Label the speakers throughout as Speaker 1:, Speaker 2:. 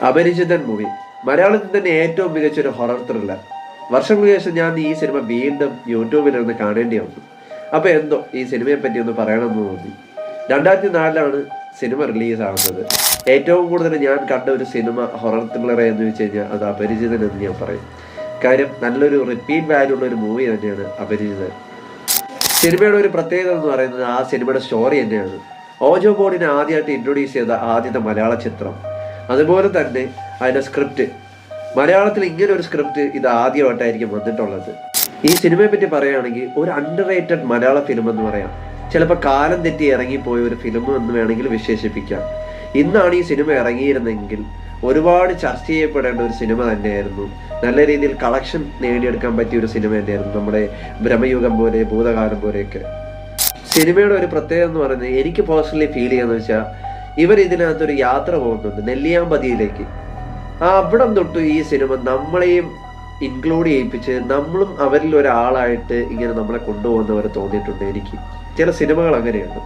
Speaker 1: അപരിചിതൻ movie മലയാളത്തിൽ തന്നെ ഏറ്റവും മികച്ചൊരു ഹൊറർ ത്രില്ലർ. വർഷങ്ങൾക്ക് ശേഷം ഞാൻ ഈ സിനിമ വീണ്ടും യൂട്യൂബിലിരുന്ന് കാണേണ്ടി വന്നു. അപ്പോൾ എന്തോ ഈ സിനിമയെ പറ്റി ഒന്ന് പറയണമെന്ന് തോന്നി. 2004 സിനിമ റിലീസാകുന്നത്. ഏറ്റവും കൂടുതൽ ഞാൻ കണ്ട ഒരു സിനിമ ഹൊറർ ത്രില്ലർ എന്ന് വെച്ച് കഴിഞ്ഞാൽ അത് അപരിചിതൻ എന്ന് ഞാൻ പറയും. കാര്യം നല്ലൊരു റിപ്പീറ്റ് വാല്യൂ ഉള്ള ഒരു മൂവി തന്നെയാണ് അപരിചിതൻ. സിനിമയുടെ ഒരു പ്രത്യേകത എന്ന് പറയുന്നത് ആ സിനിമയുടെ സ്റ്റോറി തന്നെയാണ്. ഓജോ ബോർഡിനെ ആദ്യമായിട്ട് ഇൻട്രൊഡ്യൂസ് ചെയ്ത ആദ്യത്തെ മലയാള ചിത്രം. അതുപോലെ തന്നെ അതിൻ്റെ സ്ക്രിപ്റ്റ്, മലയാളത്തിൽ ഇങ്ങനെ ഒരു സ്ക്രിപ്റ്റ് ഇത് ആദ്യമായിട്ടായിരിക്കും വന്നിട്ടുള്ളത്. ഈ സിനിമയെ പറ്റി പറയുകയാണെങ്കിൽ ഒരു അണ്ടർ റേറ്റഡ് മലയാള ഫിലിം എന്ന് പറയാം. ചിലപ്പോൾ കാലം തെറ്റി ഇറങ്ങിപ്പോയ ഒരു ഫിലിം എന്ന് വേണമെങ്കിൽ വിശേഷിപ്പിക്കാം. ഇന്നാണ് ഈ സിനിമ ഇറങ്ങിയിരുന്നെങ്കിൽ ഒരുപാട് ചർച്ച ചെയ്യപ്പെടേണ്ട ഒരു സിനിമ തന്നെയായിരുന്നു. നല്ല രീതിയിൽ കളക്ഷൻ നേടിയെടുക്കാൻ പറ്റിയ ഒരു സിനിമ തന്നെയായിരുന്നു നമ്മുടെ ബ്രഹ്മയുഗം പോലെ, ഭൂതകാലം പോലെയൊക്കെ. സിനിമയുടെ ഒരു പ്രത്യേകത എന്ന് പറയുന്നത് എനിക്ക് പേഴ്സണലി ഫീൽ ചെയ്യാന്ന് വെച്ചാൽ ഇതിനകത്തൊരു യാത്ര പോകുന്നുണ്ട് നെല്ലിയാമ്പതിയിലേക്ക്. അവിടം തൊട്ട് ഈ സിനിമ നമ്മളെയും ഇൻക്ലൂഡ് ചെയ്യിപ്പിച്ച് നമ്മളും അവരിൽ ഒരാളായിട്ട് ഇങ്ങനെ നമ്മളെ കൊണ്ടുപോകുന്നവരെ തോന്നിയിട്ടുണ്ട് എനിക്ക്. ചില സിനിമകൾ അങ്ങനെയാണ്,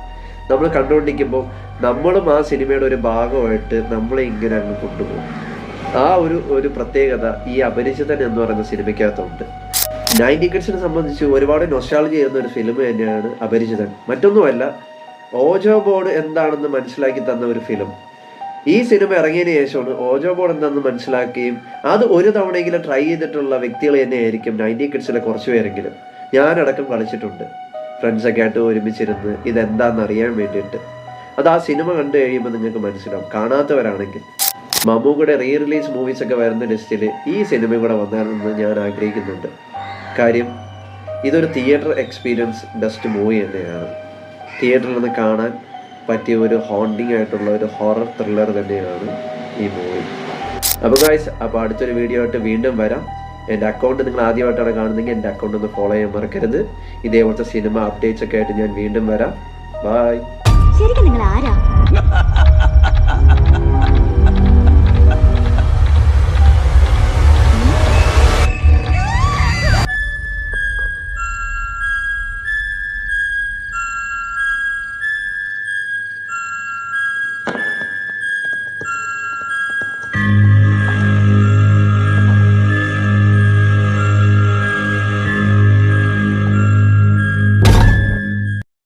Speaker 1: നമ്മൾ കണ്ടുകൊണ്ടിരിക്കുമ്പോൾ നമ്മളും ആ സിനിമയുടെ ഒരു ഭാഗമായിട്ട് നമ്മളെ ഇങ്ങനെ അങ്ങ് കൊണ്ടുപോകും. ആ ഒരു പ്രത്യേകത ഈ അപരിചിതൻ എന്ന് പറയുന്ന സിനിമയ്ക്കകത്തുണ്ട്. 90 കിഡ്സിനെ സംബന്ധിച്ച് ഒരുപാട് നൊസ്റ്റാൾജി ചെയ്യുന്ന ഒരു ഫിലിം തന്നെയാണ് അപരിചിതൻ. മറ്റൊന്നുമല്ല, ഓജോ ബോർഡ് എന്താണെന്ന് മനസ്സിലാക്കി തന്ന ഒരു ഫിലിം. ഈ സിനിമ ഇറങ്ങിയതിന് ശേഷമാണ് ഓജോ ബോർഡ് എന്താണെന്ന് മനസ്സിലാക്കുകയും അത് ഒരു തവണയെങ്കിലും ട്രൈ ചെയ്തിട്ടുള്ള വ്യക്തികൾ തന്നെയായിരിക്കും 90 കിഡ്സിലെ കുറച്ച് പേരെങ്കിലും. ഞാനടക്കം കളിച്ചിട്ടുണ്ട് ഫ്രണ്ട്സൊക്കെ ആയിട്ട് ഒരുമിച്ചിരുന്ന് ഇതെന്താണെന്ന് അറിയാൻ വേണ്ടിയിട്ട്. അത് ആ സിനിമ കണ്ടു കഴിയുമ്പോൾ നിങ്ങൾക്ക് മനസ്സിലാവും. കാണാത്തവരാണെങ്കിൽ മമ്മൂക്കയുടെ റിലീസ് മൂവീസൊക്കെ വരുന്ന ലിസ്റ്റിൽ ഈ സിനിമ കൂടെ വന്നാലെന്ന് ഞാൻ ആഗ്രഹിക്കുന്നുണ്ട്. കാര്യം ഇതൊരു തിയേറ്റർ എക്സ്പീരിയൻസ് ബെസ്റ്റ് മൂവി തന്നെയാണ്. തിയേറ്ററിൽ നിന്ന് കാണാൻ പറ്റിയ ഒരു ഹോണ്ടിങ് ആയിട്ടുള്ള ഒരു ഹൊറർ ത്രില്ലർ തന്നെയാണ് ഈ മൂവി. അപ്പോൾ അടുത്തൊരു വീഡിയോ ആയിട്ട് വീണ്ടും വരാം. എൻ്റെ അക്കൗണ്ട് നിങ്ങൾ ആദ്യമായിട്ടാണ് കാണുന്നതെങ്കിൽ എൻ്റെ അക്കൗണ്ട് ഒന്ന് ഫോളോ ചെയ്യാൻ മറക്കരുത്. ഇതേപോലത്തെ സിനിമ അപ്ഡേറ്റ്സ് ഒക്കെ ആയിട്ട് ഞാൻ വീണ്ടും വരാം. ബൈ.
Speaker 2: ശരിക്കും നിങ്ങൾ ആരാ?